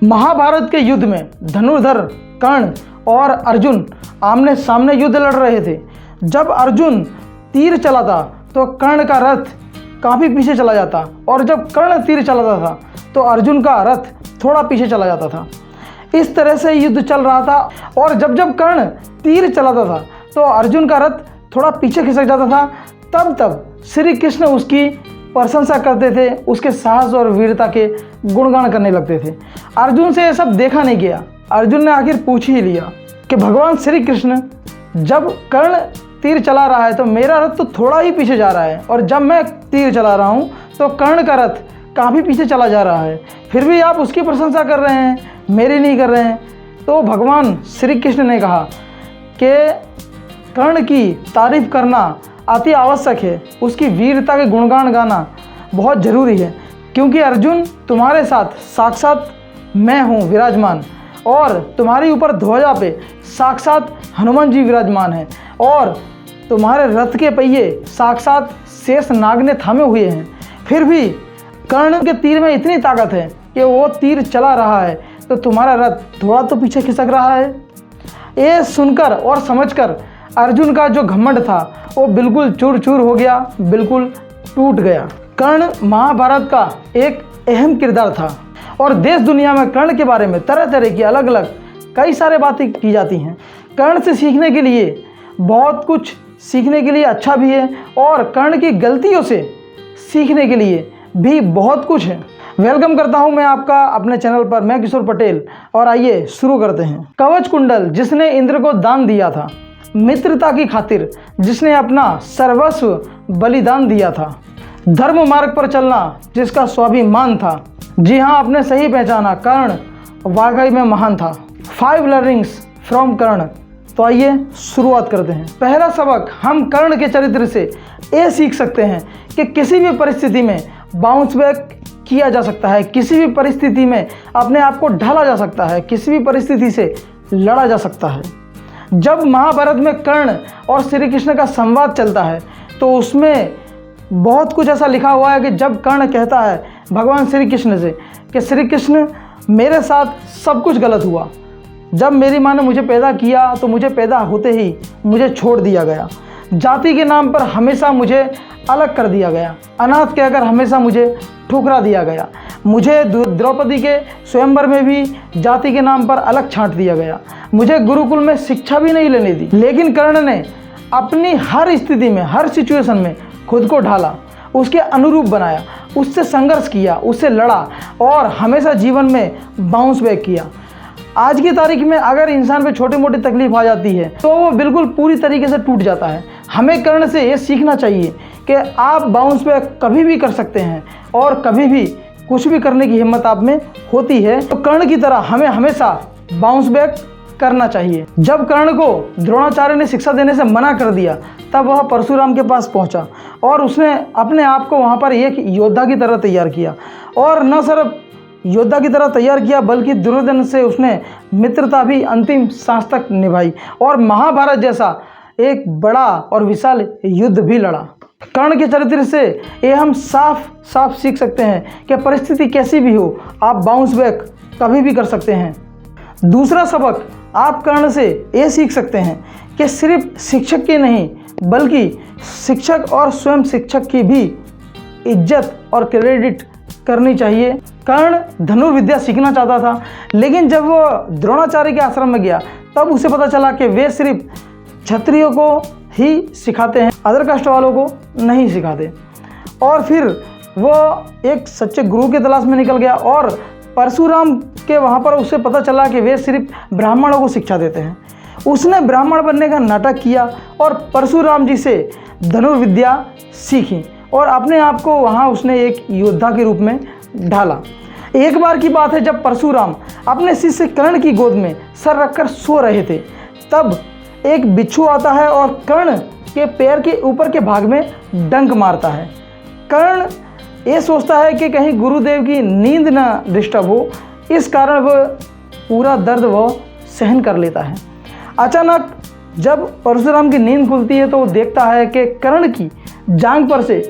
महाभारत के युद्ध में धनुर्धर कर्ण और अर्जुन आमने सामने युद्ध लड़ रहे थे। जब अर्जुन तीर चलाता तो कर्ण का रथ काफ़ी पीछे चला जाता और जब कर्ण तीर चलाता था तो अर्जुन का रथ थोड़ा पीछे चला जाता था। इस तरह से युद्ध चल रहा था और जब जब कर्ण तीर चलाता था तो अर्जुन का रथ थोड़ा पीछे खिसक जाता था। तब श्री कृष्ण उसकी प्रशंसा करते थे, उसके साहस और वीरता के गुणगान करने लगते थे। अर्जुन से यह सब देखा नहीं गया। अर्जुन ने आखिर पूछ ही लिया कि भगवान श्री कृष्ण, जब कर्ण तीर चला रहा है तो मेरा रथ तो थोड़ा ही पीछे जा रहा है और जब मैं तीर चला रहा हूँ तो कर्ण का रथ काफ़ी पीछे चला जा रहा है, फिर भी आप उसकी प्रशंसा कर रहे हैं, मेरी नहीं कर रहे हैं। तो भगवान श्री कृष्ण ने कहा कि कर्ण की तारीफ करना अति आवश्यक है, उसकी वीरता के गुणगान गाना बहुत ज़रूरी है, क्योंकि अर्जुन तुम्हारे साथ साक्षात मैं हूँ विराजमान और तुम्हारे ऊपर ध्वजा पे साक्षात हनुमान जी विराजमान हैं और तुम्हारे रथ के पहिए साक्षात शेष नाग ने थामे हुए हैं। फिर भी कर्ण के तीर में इतनी ताकत है कि वो तीर चला रहा है तो तुम्हारा रथ थोड़ा तो पीछे खिसक रहा है। ये सुनकर और समझकर अर्जुन का जो घमंड था वो बिल्कुल चूर चूर हो गया, बिल्कुल टूट गया। कर्ण महाभारत का एक अहम किरदार था और देश दुनिया में कर्ण के बारे में तरह तरह की अलग अलग कई सारे बातें की जाती हैं। कर्ण से सीखने के लिए बहुत कुछ सीखने के लिए अच्छा भी है और कर्ण की गलतियों से सीखने के लिए भी बहुत कुछ है। वेलकम करता हूं मैं आपका अपने चैनल पर, मैं किशोर पटेल, और आइए शुरू करते हैं। कवच कुंडल जिसने इंद्र को दान दिया था, मित्रता की खातिर जिसने अपना सर्वस्व बलिदान दिया था, धर्म मार्ग पर चलना जिसका स्वाभिमान था। जी हाँ, आपने सही पहचाना, कर्ण वाकई में महान था। 5 लर्निंग्स फ्रॉम कर्ण। तो आइए शुरुआत करते हैं। पहला सबक हम कर्ण के चरित्र से ये सीख सकते हैं कि किसी भी परिस्थिति में बाउंस बैक किया जा सकता है, किसी भी परिस्थिति में अपने आप को ढाला जा सकता है, किसी भी परिस्थिति से लड़ा जा सकता है। जब महाभारत में कर्ण और श्री कृष्ण का संवाद चलता है तो उसमें बहुत कुछ ऐसा लिखा हुआ है कि जब कर्ण कहता है भगवान श्री कृष्ण से कि श्री कृष्ण, मेरे साथ सब कुछ गलत हुआ, जब मेरी माँ ने मुझे पैदा किया तो मुझे पैदा होते ही मुझे छोड़ दिया गया, जाति के नाम पर हमेशा मुझे अलग कर दिया गया, अनाथ कहकर हमेशा मुझे ठुकरा दिया गया, मुझे द्रौपदी के स्वयंवर में भी जाति के नाम पर अलग छांट दिया गया, मुझे गुरुकुल में शिक्षा भी नहीं लेने दी। लेकिन कर्ण ने अपनी हर स्थिति में, हर सिचुएशन में खुद को ढाला, उसके अनुरूप बनाया, उससे संघर्ष किया, उससे लड़ा और हमेशा जीवन में बाउंस बैक किया। आज की तारीख में अगर इंसान पे छोटी मोटी तकलीफ आ जाती है तो वो बिल्कुल पूरी तरीके से टूट जाता है। हमें कर्ण से ये सीखना चाहिए कि आप बाउंस बैक कभी भी कर सकते हैं और कभी भी कुछ भी करने की हिम्मत आप में होती है तो कर्ण की तरह हमें हमेशा बाउंस बैक करना चाहिए। जब कर्ण को द्रोणाचार्य ने शिक्षा देने से मना कर दिया तब वह परशुराम के पास पहुंचा और उसने अपने आप को वहां पर एक योद्धा की तरह तैयार किया और न सिर्फ योद्धा की तरह तैयार किया बल्कि दुर्योधन से उसने मित्रता भी अंतिम सांस तक निभाई और महाभारत जैसा एक बड़ा और विशाल युद्ध भी लड़ा। कर्ण के चरित्र से ये हम साफ साफ सीख सकते हैं कि परिस्थिति कैसी भी हो आप बाउंस बैक कभी भी कर सकते हैं। दूसरा सबक आप कर्ण से ये सीख सकते हैं कि सिर्फ शिक्षक की नहीं बल्कि शिक्षक और स्वयं शिक्षक की भी इज्जत और क्रेडिट करनी चाहिए। कर्ण धनुर्विद्या सीखना चाहता था लेकिन जब वो द्रोणाचार्य के आश्रम में गया तब उसे पता चला कि वे सिर्फ क्षत्रियों को ही सिखाते हैं, अदर कास्ट वालों को नहीं सिखाते। और फिर वो एक सच्चे गुरु की तलाश में निकल गया और परशुराम के वहाँ पर उसे पता चला कि वे सिर्फ ब्राह्मणों को शिक्षा देते हैं। उसने ब्राह्मण बनने का नाटक किया और परशुराम जी से धनुर्विद्या सीखी और अपने आप को वहाँ उसने एक योद्धा के रूप में ढाला। एक बार की बात है जब परशुराम अपने शिष्य कर्ण की गोद में सर रखकर सो रहे थे, तब एक बिच्छू आता है और कर्ण के पैर के ऊपर के भाग में डंक मारता है। कर्ण ये सोचता है कि कहीं गुरुदेव की नींद ना डिस्टर्ब हो, इस कारण वह पूरा दर्द वह सहन कर लेता है। अचानक जब परशुराम की नींद खुलती है तो वो देखता है कि कर्ण की जांघ पर से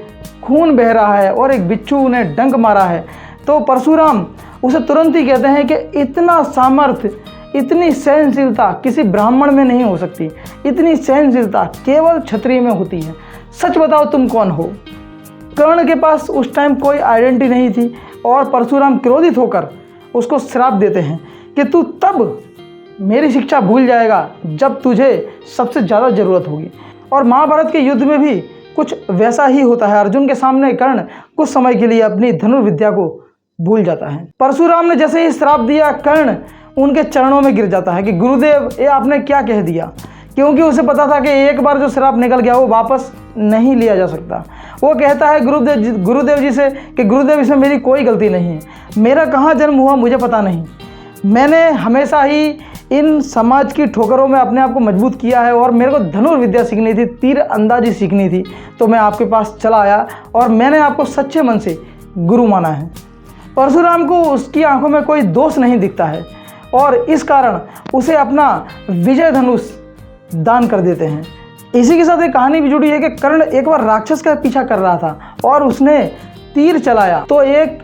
खून बह रहा है और एक बिच्छू ने डंक मारा है। तो परशुराम उसे तुरंत ही कहते हैं कि इतना सामर्थ्य, इतनी सहनशीलता किसी ब्राह्मण में नहीं हो सकती, इतनी सहनशीलता केवल क्षत्रिय में होती है। सच बताओ तुम कौन हो। कर्ण के पास उस टाइम कोई आइडेंटिटी नहीं थी और परशुराम क्रोधित होकर उसको श्राप देते हैं कि तू तब मेरी शिक्षा भूल जाएगा जब तुझे सबसे ज़्यादा ज़रूरत होगी। और महाभारत के युद्ध में भी कुछ वैसा ही होता है। अर्जुन के सामने कर्ण कुछ समय के लिए अपनी धनुर्विद्या को भूल जाता है। परशुराम ने जैसे ही श्राप दिया, कर्ण उनके चरणों में गिर जाता है कि गुरुदेव ये आपने क्या कह दिया, क्योंकि उसे पता था कि एक बार जो श्राप निकल गया वो वापस नहीं लिया जा सकता। वो कहता है गुरुदेव जी से कि गुरुदेव इसमें मेरी कोई गलती नहीं है, मेरा कहाँ जन्म हुआ मुझे पता नहीं, मैंने हमेशा ही इन समाज की ठोकरों में अपने आप को मजबूत किया है और मेरे को धनुर्विद्या सीखनी थी, तीर अंदाजी सीखनी थी, तो मैं आपके पास चला आया और मैंने आपको सच्चे मन से गुरु माना है। परशुराम को उसकी आंखों में कोई दोष नहीं दिखता है और इस कारण उसे अपना विजय धनुष दान कर देते हैं। इसी के साथ एक कहानी भी जुड़ी है कि कर्ण एक बार राक्षस का पीछा कर रहा था और उसने तीर चलाया तो एक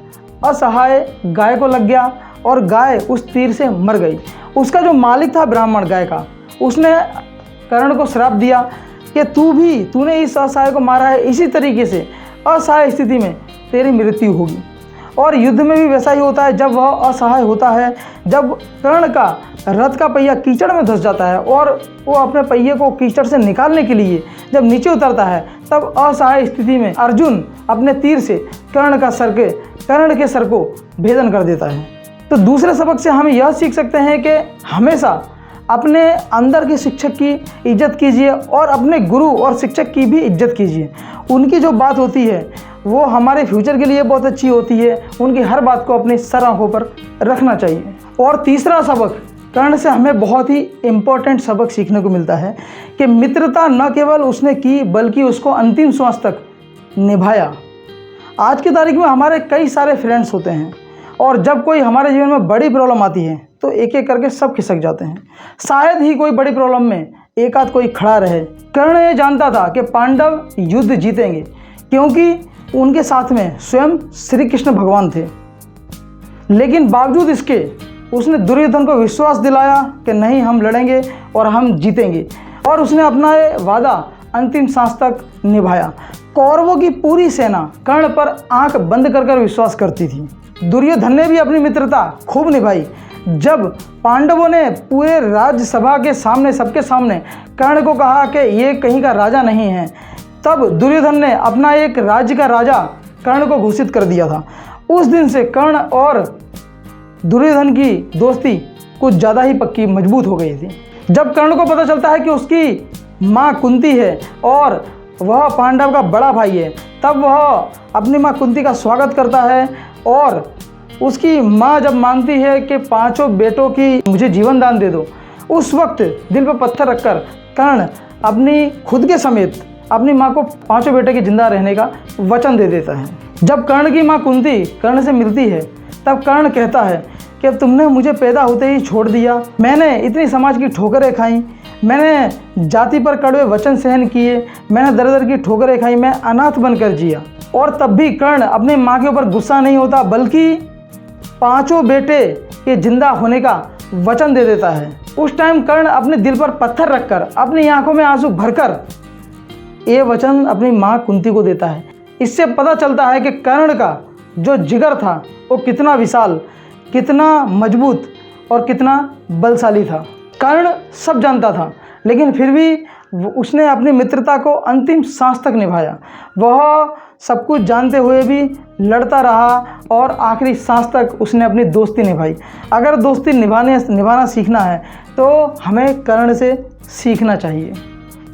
असहाय गाय को लग गया और गाय उस तीर से मर गई। उसका जो मालिक था ब्राह्मण गाय का, उसने कर्ण को श्राप दिया कि तूने इस असहाय को मारा है, इसी तरीके से असहाय स्थिति में तेरी मृत्यु होगी। और युद्ध में भी वैसा ही होता है, जब वह असहाय होता है, जब कर्ण का रथ का पहिया कीचड़ में धंस जाता है और वो अपने पहिए को कीचड़ से निकालने के लिए जब नीचे उतरता है, तब असहाय स्थिति में अर्जुन अपने तीर से कर्ण के सर को भेदन कर देता है। तो दूसरे सबक से हम यह सीख सकते हैं कि हमेशा अपने अंदर के शिक्षक की इज्जत कीजिए और अपने गुरु और शिक्षक की भी इज्जत कीजिए। उनकी जो बात होती है वो हमारे फ्यूचर के लिए बहुत अच्छी होती है, उनकी हर बात को अपनी सर आंखों पर रखना चाहिए। और तीसरा सबक, कर्ण से हमें बहुत ही इम्पोर्टेंट सबक सीखने को मिलता है कि मित्रता न केवल उसने की बल्कि उसको अंतिम श्वास तक निभाया। आज की तारीख में हमारे कई सारे फ्रेंड्स होते हैं और जब कोई हमारे जीवन में बड़ी प्रॉब्लम आती है तो एक एक करके सब खिसक जाते हैं। शायद ही कोई बड़ी प्रॉब्लम में एक आध कोई खड़ा रहे। कर्ण ये जानता था कि पांडव युद्ध जीतेंगे क्योंकि उनके साथ में स्वयं श्री कृष्ण भगवान थे, लेकिन बावजूद इसके उसने दुर्योधन को विश्वास दिलाया कि नहीं, हम लड़ेंगे और हम जीतेंगे, और उसने अपना ये वादा अंतिम सांस तक निभाया। कौरवों की पूरी सेना कर्ण पर आंख बंद कर विश्वास करती थी। दुर्योधन ने भी अपनी मित्रता खूब निभाई। जब पांडवों ने पूरे राज्यसभा के सामने, सबके सामने कर्ण को कहा कि ये कहीं का राजा नहीं है, तब दुर्योधन ने अपना एक राज्य का राजा कर्ण को घोषित कर दिया था। उस दिन से कर्ण और दुर्योधन की दोस्ती कुछ ज़्यादा ही पक्की, मजबूत हो गई थी। जब कर्ण को पता चलता है कि उसकी माँ कुंती है और वह पांडव का बड़ा भाई है, तब वह अपनी माँ कुंती का स्वागत करता है और उसकी माँ जब मांगती है कि पांचों बेटों की मुझे जीवन दान दे दो, उस वक्त दिल पर पत्थर रखकर कर्ण अपनी खुद के समेत अपनी माँ को पांचों बेटे के जिंदा रहने का वचन दे देता है। जब कर्ण की माँ कुंती कर्ण से मिलती है, तब कर्ण कहता है कि अब तुमने मुझे पैदा होते ही छोड़ दिया, मैंने इतनी समाज की ठोकरें खाई, मैंने जाति पर कड़वे वचन सहन किए, मैंने दर दर की ठोकरें खाई, मैं अनाथ बनकर जिया। और तब भी कर्ण अपनी माँ के ऊपर गुस्सा नहीं होता, बल्कि पांचों बेटे के जिंदा होने का वचन दे देता है। उस टाइम कर्ण अपने दिल पर पत्थर रखकर, अपनी आंखों में आंसू भरकर ये वचन अपनी माँ कुंती को देता है। इससे पता चलता है कि कर्ण का जो जिगर था वो कितना विशाल, कितना मजबूत और कितना बलशाली था। कर्ण सब जानता था, लेकिन फिर भी उसने अपनी मित्रता को अंतिम सांस तक निभाया। वह सब कुछ जानते हुए भी लड़ता रहा और आखिरी सांस तक उसने अपनी दोस्ती निभाई। अगर दोस्ती निभाना सीखना है तो हमें कर्ण से सीखना चाहिए।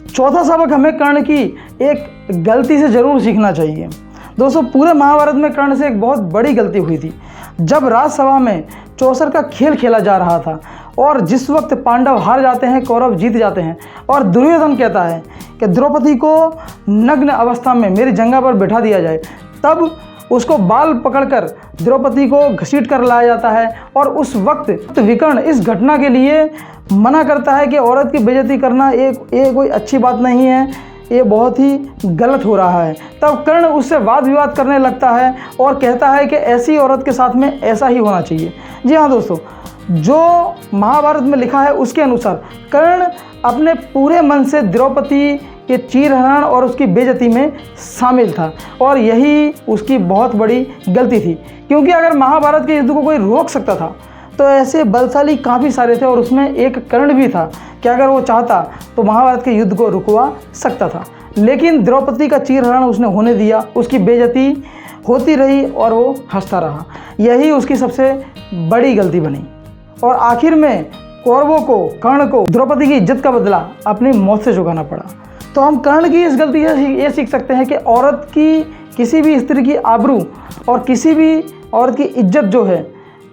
चौथा सबक, हमें कर्ण की एक गलती से ज़रूर सीखना चाहिए। दोस्तों, पूरे महाभारत में कर्ण से एक बहुत बड़ी गलती हुई थी। जब राजसभा में चौसर का खेल खेला जा रहा था और जिस वक्त पांडव हार जाते हैं, कौरव जीत जाते हैं, और दुर्योधन कहता है कि द्रौपदी को नग्न अवस्था में मेरी जंघा पर बैठा दिया जाए, तब उसको बाल पकड़कर द्रौपदी को घसीट कर लाया जाता है। और उस वक्त विकर्ण इस घटना के लिए मना करता है कि औरत की बेइज्जती करना ये कोई अच्छी बात नहीं है, ये बहुत ही गलत हो रहा है। तब कर्ण उससे वाद विवाद करने लगता है और कहता है कि ऐसी औरत के साथ में ऐसा ही होना चाहिए। जी हाँ दोस्तों, जो महाभारत में लिखा है उसके अनुसार कर्ण अपने पूरे मन से द्रौपदी के चीरहरण और उसकी बेइज्जती में शामिल था और यही उसकी बहुत बड़ी गलती थी, क्योंकि अगर महाभारत के युद्ध को कोई रोक सकता था तो ऐसे बलशाली काफ़ी सारे थे और उसमें एक कर्ण भी था कि अगर वो चाहता तो महाभारत के युद्ध को रुकवा सकता था। लेकिन द्रौपदी का चीरहरण उसने होने दिया, उसकी बेइज्जती होती रही और वो हंसता रहा। यही उसकी सबसे बड़ी गलती बनी और आखिर में कौरवों को, कर्ण को द्रौपदी की इज्जत का बदला अपनी मौत से चुकाना पड़ा। तो हम कर्ण की इस गलती से ये सीख सकते हैं कि औरत की, किसी भी स्त्री की आबरू और किसी भी औरत की इज्जत जो है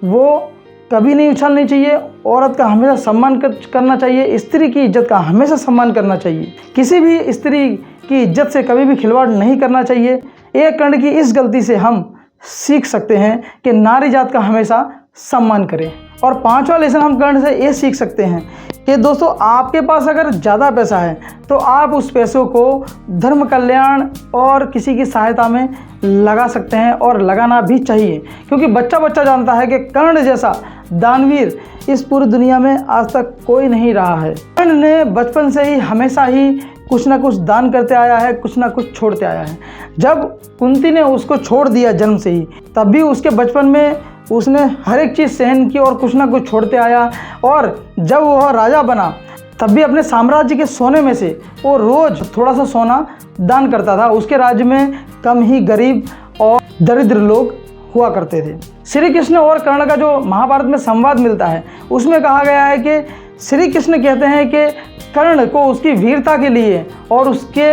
वो कभी नहीं उछालनी चाहिए। औरत का हमेशा सम्मान करना चाहिए, स्त्री की इज्जत का हमेशा सम्मान करना चाहिए। किसी भी स्त्री की इज्जत से कभी भी खिलवाड़ नहीं करना चाहिए। एक कर्ण की इस गलती से हम सीख सकते हैं कि नारी जात का हमेशा सम्मान करें। और पांचवा लेसन हम कर्ण से ये सीख सकते हैं कि दोस्तों, आपके पास अगर ज़्यादा पैसा है तो आप उस पैसों को धर्म कल्याण और किसी की सहायता में लगा सकते हैं और लगाना भी चाहिए, क्योंकि बच्चा बच्चा जानता है कि कर्ण जैसा दानवीर इस पूरी दुनिया में आज तक कोई नहीं रहा है। कर्ण ने बचपन से ही हमेशा ही कुछ ना कुछ दान करते आया है, कुछ ना कुछ छोड़ते आया है। जब कुंती ने उसको छोड़ दिया जन्म से ही, तब भी उसके बचपन में उसने हर एक चीज़ सहन की और कुछ ना कुछ छोड़ते आया। और जब वह राजा बना तब भी अपने साम्राज्य के सोने में से वो रोज़ थोड़ा सा सोना दान करता था। उसके राज्य में कम ही गरीब और दरिद्र लोग हुआ करते थे। श्री कृष्ण और कर्ण का जो महाभारत में संवाद मिलता है उसमें कहा गया है कि श्री कृष्ण कहते हैं कि कर्ण को उसकी वीरता के लिए और उसके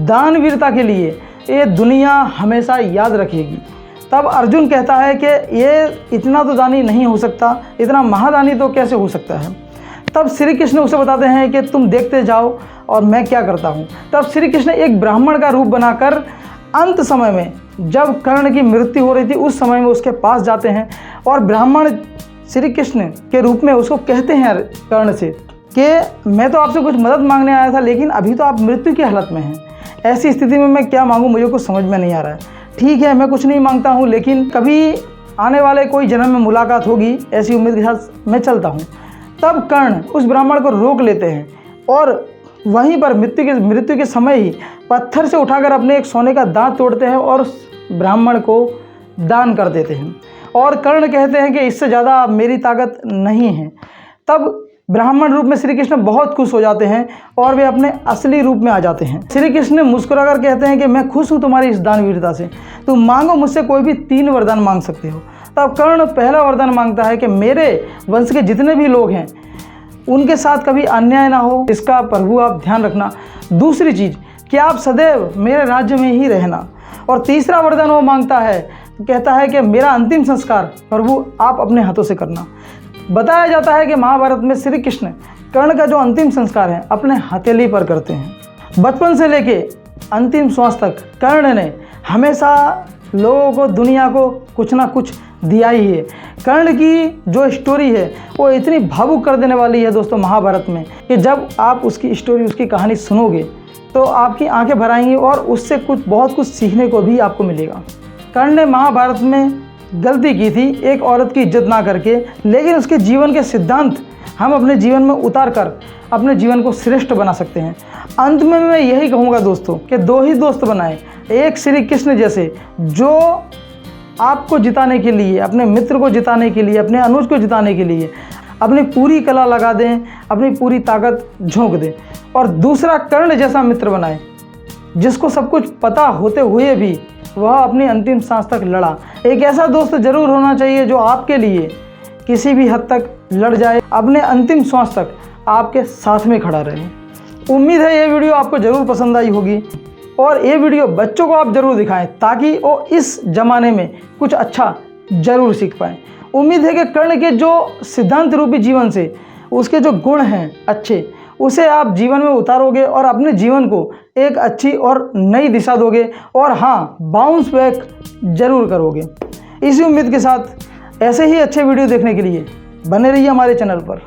दानवीरता के लिए ये दुनिया हमेशा याद रखेगी। तब अर्जुन कहता है कि ये इतना तो दानी नहीं हो सकता, इतना महादानी तो कैसे हो सकता है। तब श्री कृष्ण उसे बताते हैं कि तुम देखते जाओ और मैं क्या करता हूँ। तब श्री कृष्ण एक ब्राह्मण का रूप बनाकर अंत समय में, जब कर्ण की मृत्यु हो रही थी उस समय में उसके पास जाते हैं और ब्राह्मण श्री कृष्ण के रूप में उसको कहते हैं कर्ण से कि मैं तो आपसे कुछ मदद मांगने आया था, लेकिन अभी तो आप मृत्यु की हालत में हैं। ऐसी स्थिति में मैं क्या मांगूँ, मुझे कुछ समझ में नहीं आ रहा है। ठीक है, मैं कुछ नहीं मांगता हूँ, लेकिन कभी आने वाले कोई जन्म में मुलाकात होगी, ऐसी उम्मीद के साथ मैं चलता हूँ। तब कर्ण उस ब्राह्मण को रोक लेते हैं और वहीं पर मृत्यु के समय ही पत्थर से उठाकर अपने एक सोने का दांत तोड़ते हैं और उस ब्राह्मण को दान कर देते हैं। और कर्ण कहते हैं कि इससे ज़्यादा मेरी ताकत नहीं है। तब ब्राह्मण रूप में श्री कृष्ण बहुत खुश हो जाते हैं और वे अपने असली रूप में आ जाते हैं। श्री कृष्ण मुस्कुराकर कहते हैं कि मैं खुश हूँ तुम्हारी इस दानवीरता से, तुम मांगो मुझसे कोई भी 3 वरदान मांग सकते हो। तब कर्ण पहला वरदान मांगता है कि मेरे वंश के जितने भी लोग हैं उनके साथ कभी अन्याय ना हो, इसका प्रभु आप ध्यान रखना। दूसरी चीज़ कि आप सदैव मेरे राज्य में ही रहना। और तीसरा वरदान वो मांगता है, कहता है कि मेरा अंतिम संस्कार प्रभु आप अपने हाथों से करना। बताया जाता है कि महाभारत में श्री कृष्ण कर्ण का जो अंतिम संस्कार है अपने हथेली पर करते हैं। बचपन से लेके अंतिम श्वास तक कर्ण ने हमेशा लोगों को, दुनिया को कुछ ना कुछ दिया ही है। कर्ण की जो स्टोरी है वो इतनी भावुक कर देने वाली है दोस्तों महाभारत में, कि जब आप उसकी स्टोरी, उसकी कहानी सुनोगे तो आपकी आंखें भर आएंगी और उससे बहुत कुछ सीखने को भी आपको मिलेगा। कर्ण ने महाभारत में गलती की थी एक औरत की इज्जत ना करके, लेकिन उसके जीवन के सिद्धांत हम अपने जीवन में उतार कर अपने जीवन को श्रेष्ठ बना सकते हैं। अंत में मैं यही कहूँगा दोस्तों कि 2 ही दोस्त बनाएं, एक श्री कृष्ण जैसे जो आपको जिताने के लिए, अपने मित्र को जिताने के लिए, अपने अनुज को जिताने के लिए अपनी पूरी कला लगा दें, अपनी पूरी ताकत झोंक दें। और दूसरा कर्ण जैसा मित्र बनाएं जिसको सब कुछ पता होते हुए भी वह अपनी अंतिम सांस तक लड़ा। एक ऐसा दोस्त जरूर होना चाहिए जो आपके लिए किसी भी हद तक लड़ जाए, अपने अंतिम सांस तक आपके साथ में खड़ा रहे। उम्मीद है ये वीडियो आपको ज़रूर पसंद आई होगी और ये वीडियो बच्चों को आप ज़रूर दिखाएं ताकि वो इस ज़माने में कुछ अच्छा ज़रूर सीख पाएँ। उम्मीद है कि कर्ण के जो सिद्धांत रूपी जीवन से उसके जो गुण हैं अच्छे, उसे आप जीवन में उतारोगे और अपने जीवन को एक अच्छी और नई दिशा दोगे और हाँ, बाउंस बैक जरूर करोगे। इसी उम्मीद के साथ ऐसे ही अच्छे वीडियो देखने के लिए बने रहिए हमारे चैनल पर।